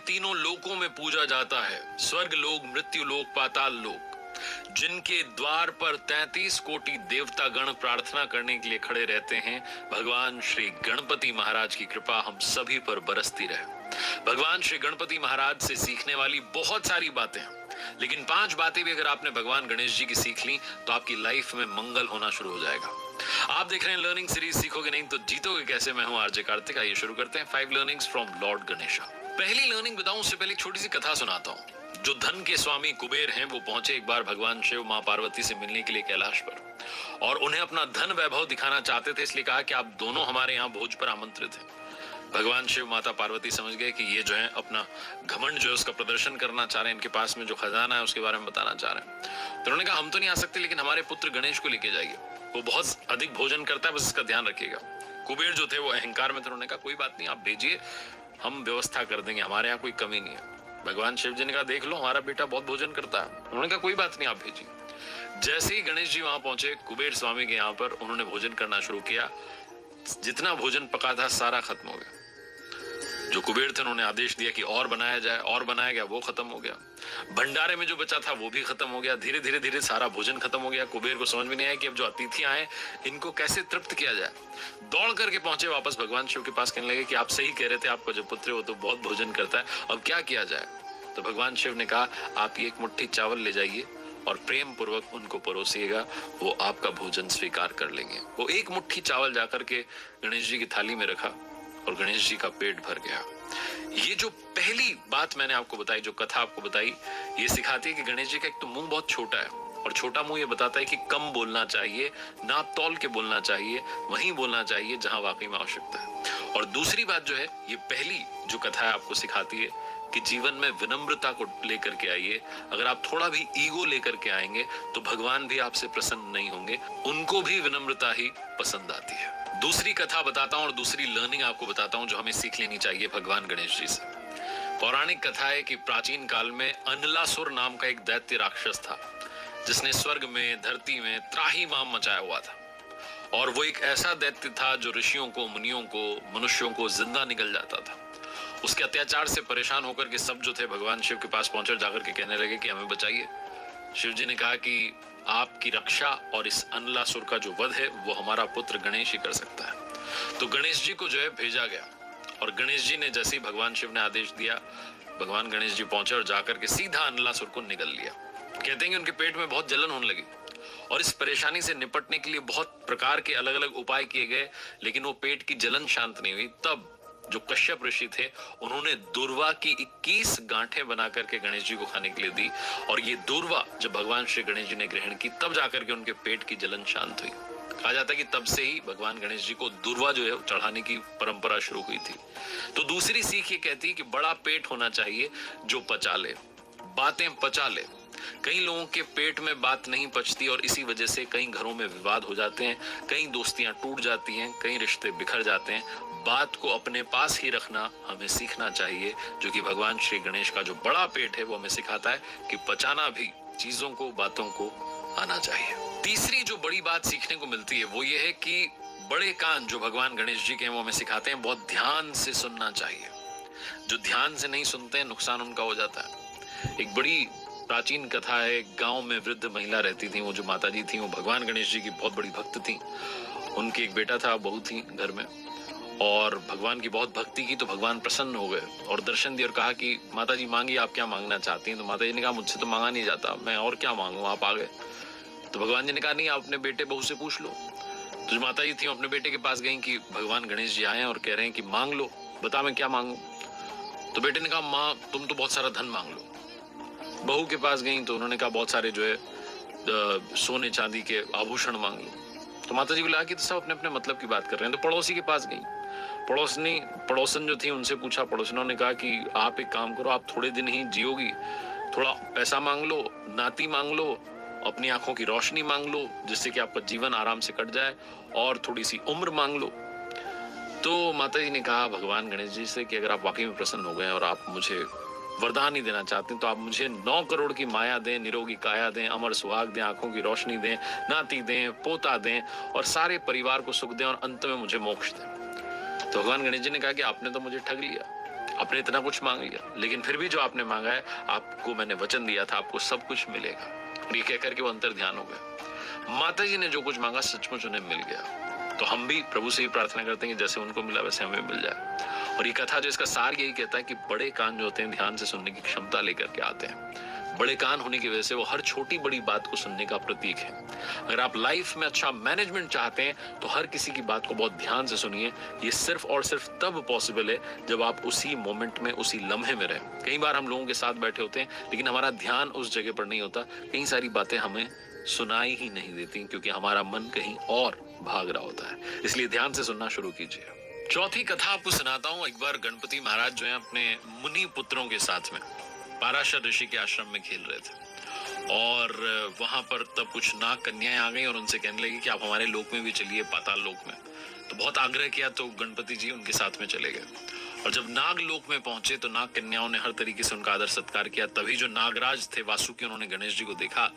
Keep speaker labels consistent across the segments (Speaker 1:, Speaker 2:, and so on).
Speaker 1: तीनों लोकों में पूजा जाता है, स्वर्ग लोक, मृत्यु लोक, पाताल लोक, जिनके द्वार पर 33 कोटि देवता गण प्रार्थना करने के लिए खड़े रहते हैं। भगवान श्री गणपति महाराज की कृपा हम सभी पर बरसती रहे। भगवान श्री गणपति महाराज से सीखने वाली बहुत सारी बातें हैं, लेकिन 5 बातें भी अगर आपने भगवान गणेश जी की सीख ली तो आपकी लाइफ में मंगल होना शुरू हो जाएगा। आप देख रहे हैं लर्निंग सीरीज सीखोगे नहीं तो जीतोगे कैसे। मैं हूं आरजे कार्तिक। आइए शुरू करते हैं 5 लर्निंग्स फ्रॉम लॉर्ड गणेशा। पहली लर्निंग बताऊं उससे पहले एक छोटी सी कथा सुनाता हूं। जो धन के स्वामी कुबेर हैं वो पहुंचे एक बार भगवान शिव मां पार्वती से मिलने के लिए कैलाश पर, और उन्हें अपना धन वैभव दिखाना चाहते थे, इसलिए कहा कि आप दोनों हमारे यहाँ भोज पर आमंत्रित हैं। भगवान शिव माता पार्वती समझ गए कि ये जो है अपना घमंड जो है उसका प्रदर्शन करना चाह रहे हैं, इनके पास में जो खजाना है उसके बारे में बताना चाह रहे हैं। तो उन्होंने कहा हम तो नहीं आ सकते, लेकिन हमारे पुत्र गणेश को लेके जाइए, वो बहुत अधिक भोजन करता है, बस इसका ध्यान रखिएगा। कुबेर जो थे वो अहंकार में थे, उन्होंने कहा कोई बात नहीं, आप भेजिए, हम व्यवस्था कर देंगे, हमारे यहाँ कोई कमी नहीं है। भगवान शिव जी ने कहा देख लो हमारा बेटा बहुत भोजन करता है। उन्होंने कहा कोई बात नहीं, आप भेजिए। जैसे ही गणेश जी वहां पहुंचे कुबेर स्वामी के यहाँ पर, उन्होंने भोजन करना शुरू किया। जितना भोजन पका था सारा खत्म हो गया। जो कुबेर थे उन्होंने आदेश दिया कि और बनाया जाए, और बनाया गया, वो खत्म हो गया। भंडारे में जो बचा था वो भी खत्म हो गया। धीरे धीरे धीरे सारा भोजन खत्म हो गया। कुबेर को समझ में नहीं आया कि अब जो अतिथि आए इनको कैसे तृप्त किया जाए। दौड़ करके पहुंचे वापस भगवान शिव के पास, कहने लगे कि आप सही कह रहे थे, आपका जो पुत्र है वो तो बहुत भोजन करता है, अब क्या किया जाए। तो भगवान शिव ने कहा आप एक मुट्ठी चावल ले जाइए और प्रेम पूर्वक उनको परोसिएगा, वो आपका भोजन स्वीकार कर लेंगे। वो एक मुट्ठी चावल जाकर के गणेश जी की थाली में रखा और गणेश जी का पेट भर गया। ये जो पहली बात मैंने आपको बताई, जो कथा आपको बताई, ये सिखाती है कि गणेश जी का एक तो मुंह बहुत छोटा है, और छोटा मुंह ये बताता है कि कम बोलना चाहिए, नाप तौल के बोलना चाहिए, वहीं बोलना चाहिए जहां वाकई में आवश्यकता है। और दूसरी बात जो है, ये पहली जो कथा है आपको सिखाती है कि जीवन में विनम्रता को लेकर के आइए। अगर आप थोड़ा भी ईगो लेकर के आएंगे तो भगवान भी आपसे प्रसन्न नहीं होंगे, उनको भी विनम्रता ही पसंद आती है। दूसरी कथा बताता हूं और दूसरी लर्निंग आपको बताता हूं जो हमें सीख लेनी चाहिए भगवान गणेश जी से। पौराणिक कथा है कि प्राचीन काल में अनलासुर नाम का एक दैत्य राक्षस था, जिसने स्वर्ग में, धरती में त्राहिमाम मचाया हुआ था। और वो एक ऐसा दैत्य था जो ऋषियों को, मुनियों को, मनुष्यों को जिंदा निगल जाता था। उसके अत्याचार से परेशान होकर के सब जो थे भगवान शिव के पास पहुंचे, जाकर के कहने लगे कि हमें बचाइए। शिव जी ने कहा कि आपकी रक्षा और इस अनलासुर का जो वध है वो हमारा पुत्र गणेश ही कर सकता है। तो गणेश जी को जो है भेजा गया, और गणेश जी ने जैसे ही भगवान शिव ने आदेश दिया, भगवान गणेश जी पहुंचे और जाकर के सीधा अनलासुर को निगल लिया। कहते हैं कि उनके पेट में बहुत जलन होने लगी, और इस परेशानी से निपटने के लिए बहुत प्रकार के अलग अलग उपाय किए गए, लेकिन वो पेट की जलन शांत नहीं हुई। तब जो कश्यप ऋषि थे उन्होंने दूर्वा की 21 गांठें बना करके गणेश जी को खाने के लिए दी, और ये दूर्वा जब भगवान श्री गणेश जी ने ग्रहण की तब जाकर के उनके पेट की जलन शांत हुई। कहा जाता है कि तब से ही भगवान गणेश जी को दूर्वा जो है चढ़ाने की परंपरा शुरू हुई थी। तो दूसरी सीख ये कहती है कि बड़ा पेट होना चाहिए जो पचा ले, बातें पचा ले। कई लोगों के पेट में बात नहीं पचती और इसी वजह से कई घरों में विवाद हो जाते हैं, कई दोस्तियां टूट जाती हैं, कई रिश्ते बिखर जाते हैं। बात को अपने पास ही रखना हमें सीखना चाहिए, जो कि भगवान श्री गणेश का जो बड़ा पेट है वो हमें सिखाता है कि पचाना भी चीजों को, बातों को आना चाहिए। तीसरी जो बड़ी बात सीखने को मिलती है वो ये है कि बड़े कान जो भगवान गणेश जी के हैं वो हमें सिखाते हैं बहुत ध्यान से सुनना चाहिए। जो ध्यान से नहीं सुनते हैं नुकसान उनका हो जाता है। एक बड़ी प्राचीन कथा है, गांव में वृद्ध महिला रहती थी, वो जो माता जी थी वो भगवान गणेश जी की बहुत बड़ी भक्त थी। उनके एक बेटा था, बहू थी घर में, और भगवान की बहुत भक्ति की तो भगवान प्रसन्न हो गए और दर्शन दिए और कहा कि माता जी मांगिए, आप क्या मांगना चाहती हैं। तो माता जी ने कहा मुझसे तो मांगा नहीं जाता, मैं और क्या मांगू, आप आ गए। तो भगवान जी ने कहा नहीं, आप अपने बेटे बहू से पूछ लो। तो जो माता जी थी अपने बेटे के पास गई कि भगवान गणेश जी आए और कह रहे हैं कि मांग लो, बता मैं क्या मांगू। तो बेटे ने कहा माँ तुम तो बहुत सारा धन मांग लो। बहू के पास गई तो उन्होंने कहा बहुत सारे जो है सोने चांदी के आभूषण मांग लो। तो माता जी को लगा कि तो सब अपने अपने मतलब की बात कर रहे हैं। तो पड़ोसी के पास गई, पड़ोसन जो थी उनसे पूछा, पड़ोसनों ने कहा कि आप एक काम करो, आप थोड़े दिन ही जियोगी, थोड़ा पैसा मांग लो, नाती मांग लो, अपनी आंखों की रोशनी मांग लो जिससे कि आपका जीवन आराम से कट जाए, और थोड़ी सी उम्र मांग लो। तो माता जी ने कहा भगवान गणेश जी से कि अगर आप वाकई में प्रसन्न हो गए और आप मुझे वरदान ही देना चाहते हैं तो आप मुझे 9 करोड़ की माया दें, निरोगी काया दें, अमर सुहाग दें, आंखों की रोशनी दें, नाती दें, पोता दें, और सारे परिवार को सुख दें, और अंत में मुझे मोक्ष दें। तो भगवान गणेश जी ने कहा कि आपने तो मुझे ठग लिया, आपने इतना कुछ मांग लिया, लेकिन फिर भी जो आपने मांगा है, आपको मैंने वचन दिया था आपको सब कुछ मिलेगा। और ये कहकर के वो अंतर ध्यान हो गए। माता जी ने जो कुछ मांगा सचमुच उन्हें मिल गया। तो हम भी प्रभु से ही प्रार्थना करते हैं कि जैसे उनको मिला वैसे हमें मिल जाए। और ये कथा जो इसका सार यही कहता है कि बड़े कान जो होते हैं ध्यान से सुनने की क्षमता लेकर के आते हैं। बड़े कान होने की वजह से वो हर छोटी बड़ी बात को सुनने का प्रतीक है। अगर आप लाइफ में अच्छा मैनेजमेंट चाहते हैं तो हर किसी की बात को बहुत ध्यान से सुनिए। ये सिर्फ और सिर्फ तब पॉसिबल है जब आप उसी मोमेंट में, उसी लम्हे में रहें। कई बार हम लोगों के साथ बैठे होते हैं लेकिन हमारा ध्यान उस जगह पर नहीं होता। कई सारी बातें हमें सुनाई ही नहीं देती क्योंकि हमारा मन कहीं और भाग रहा होता है। इसलिए ध्यान से सुनना शुरू कीजिए। चौथी कथा आपको सुनाता हूँ। एक बार गणपति महाराज जो है अपने मुनि पुत्रों के साथ में पाराशर ऋषि के आश्रम में खेल रहे थे और वहां पर तब कुछ नाग कन्याएं आ गई और उनसे कहने लगी कि आप हमारे लोक में भी चलिए, पाताल लोक में। तो बहुत आग्रह किया तो गणपति जी उनके साथ में चले गए। और जब नाग लोक में पहुंचे तो नाग कन्याओं ने हर तरीके से उनका आदर सत्कार किया। तभी जो नागराज थे वासुकी, उन्होंने गणेश जी को देखा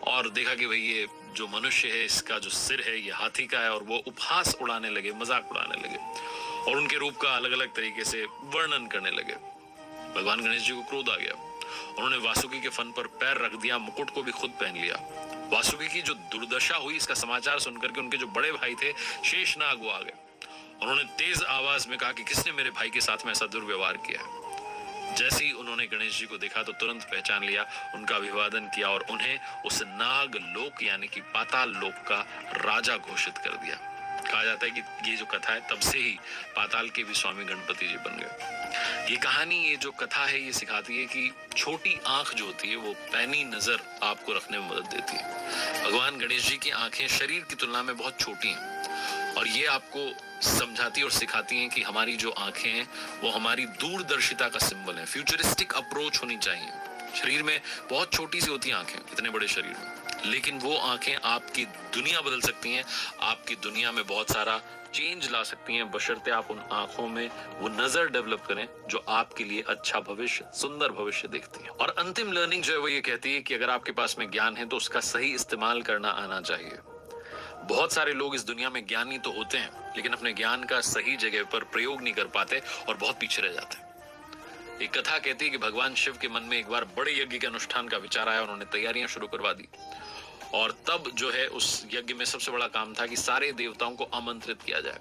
Speaker 1: और देखा कि भाई ये जो मनुष्य है इसका जो सिर है ये हाथी का है। और वो उपहास उड़ाने लगे, मजाक उड़ाने लगे और उनके रूप का अलग अलग तरीके से वर्णन करने लगे। भगवान गणेश जी को क्रोध आ गया। उन्होंने वासुकी के फन पर पैर रख दिया, मुकुट को भी खुद पहन लिया। वासुकी की जो दुर्दशा हुई इसका समाचार सुनकर के उनके जो बड़े भाई थे शेषनाग वो आ गए। उन्होंने तेज आवाज में कहा कि किसने मेरे भाई के साथ में ऐसा दुर्व्यवहार किया है। जैसे ही उन्होंने गणेश जी को देखा तो तुरंत पहचान लिया, उनका अभिवादन किया और उन्हें उस नाग लोक यानी कि पाताल लोक का राजा घोषित कर दिया। कहा जाता है कि ये जो कथा है तब से ही पाताल के भी स्वामी गणपति जी बन गए। ये कहानी, ये जो कथा है ये सिखाती है कि छोटी आंख जो होती है वो पैनी नजर आपको रखने में मदद देती है। भगवान गणेश जी की आंखें शरीर की तुलना में बहुत छोटी हैं और ये आपको समझाती और सिखाती हैं कि हमारी जो आंखें हैं वो हमारी दूरदर्शिता का सिंबल है। फ्यूचरिस्टिक अप्रोच होनी चाहिए। शरीर में बहुत छोटी सी होती हैं आंखें इतने बड़े शरीर में, लेकिन वो आंखें आपकी दुनिया बदल सकती हैं। आपकी दुनिया में बहुत सारा चेंज ला सकती हैं बशर्ते आप उन आंखों में वो नजर डेवलप करें जो आपके लिए अच्छा भविष्य, सुंदर भविष्य देखती है। और अंतिम लर्निंग जो है वो ये कहती है कि अगर आपके पास में ज्ञान है तो उसका सही इस्तेमाल करना आना चाहिए। बहुत सारे लोग इस दुनिया में ज्ञानी तो होते हैं लेकिन अपने ज्ञान का सही जगह पर प्रयोग नहीं कर पाते और बहुत पीछे रह जाते हैं। एक कथा कहती है कि भगवान शिव के मन में एक बार बड़े यज्ञ के अनुष्ठान का विचार आया। उन्होंने तैयारियां शुरू करवा दी और तब जो है उस यज्ञ में सबसे बड़ा काम था कि सारे देवताओं को आमंत्रित किया जाए।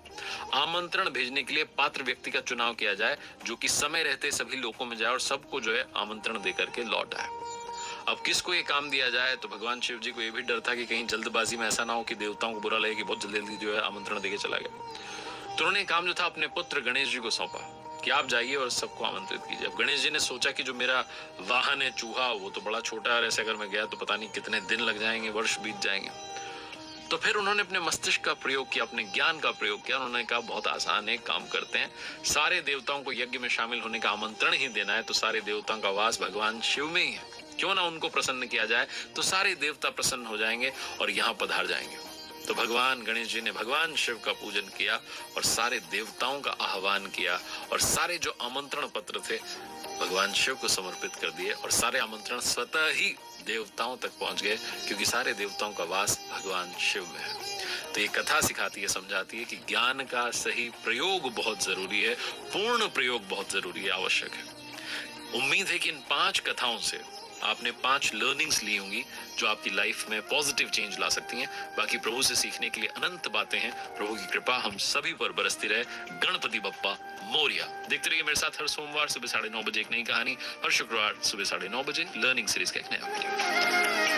Speaker 1: आमंत्रण भेजने के लिए पात्र व्यक्ति का चुनाव किया जाए जो कि समय रहते सभी लोगों में जाए और सबको जो है आमंत्रण देकर के लौट आए। अब किसको ये काम दिया जाए तो भगवान शिव जी को ये भी डर था कि कहीं जल्दबाजी में ऐसा ना हो कि देवताओं को बुरा लगे कि बहुत जल्दी जो है आमंत्रण देके चला गया। तो उन्होंने काम जो था अपने पुत्र गणेश जी को सौंपा कि आप जाइए और सबको आमंत्रित कीजिए। अब गणेश जी ने सोचा कि जो मेरा वाहन है चूहा वो तो बड़ा छोटा है, ऐसे अगर मैं गया तो पता नहीं कितने दिन लग जाएंगे, वर्ष बीत जाएंगे। तो फिर उन्होंने अपने मस्तिष्क का प्रयोग किया, अपने ज्ञान का प्रयोग किया। उन्होंने कहा बहुत आसान है, काम करते हैं, सारे देवताओं को यज्ञ में शामिल होने का आमंत्रण ही देना है तो सारे देवताओं का वास भगवान शिव में ही है, क्यों ना उनको प्रसन्न किया जाए तो सारे देवता प्रसन्न हो जाएंगे और यहाँ पधार जाएंगे। तो भगवान गणेश जी ने भगवान शिव का पूजन किया और सारे देवताओं का आह्वान किया और सारे जो आमंत्रण पत्र थे भगवान शिव को समर्पित कर दिए और सारे आमंत्रण स्वतः ही देवताओं तक पहुंच गए क्योंकि सारे देवताओं का वास भगवान शिव में है। तो ये कथा सिखाती है, समझाती है कि ज्ञान का सही प्रयोग बहुत जरूरी है, पूर्ण प्रयोग बहुत जरूरी है, आवश्यक है। उम्मीद है कि इन 5 कथाओं से आपने 5 लर्निंग्स ली होंगी जो आपकी लाइफ में पॉजिटिव चेंज ला सकती हैं। बाकी प्रभु से सीखने के लिए अनंत बातें हैं। प्रभु की कृपा हम सभी पर बरसती रहे। गणपति बप्पा मोरिया। देखते रहिए मेरे साथ हर सोमवार सुबह 9:30 बजे एक नई कहानी, हर शुक्रवार सुबह 9:30 बजे लर्निंग सीरीज का एक नया वीडियो।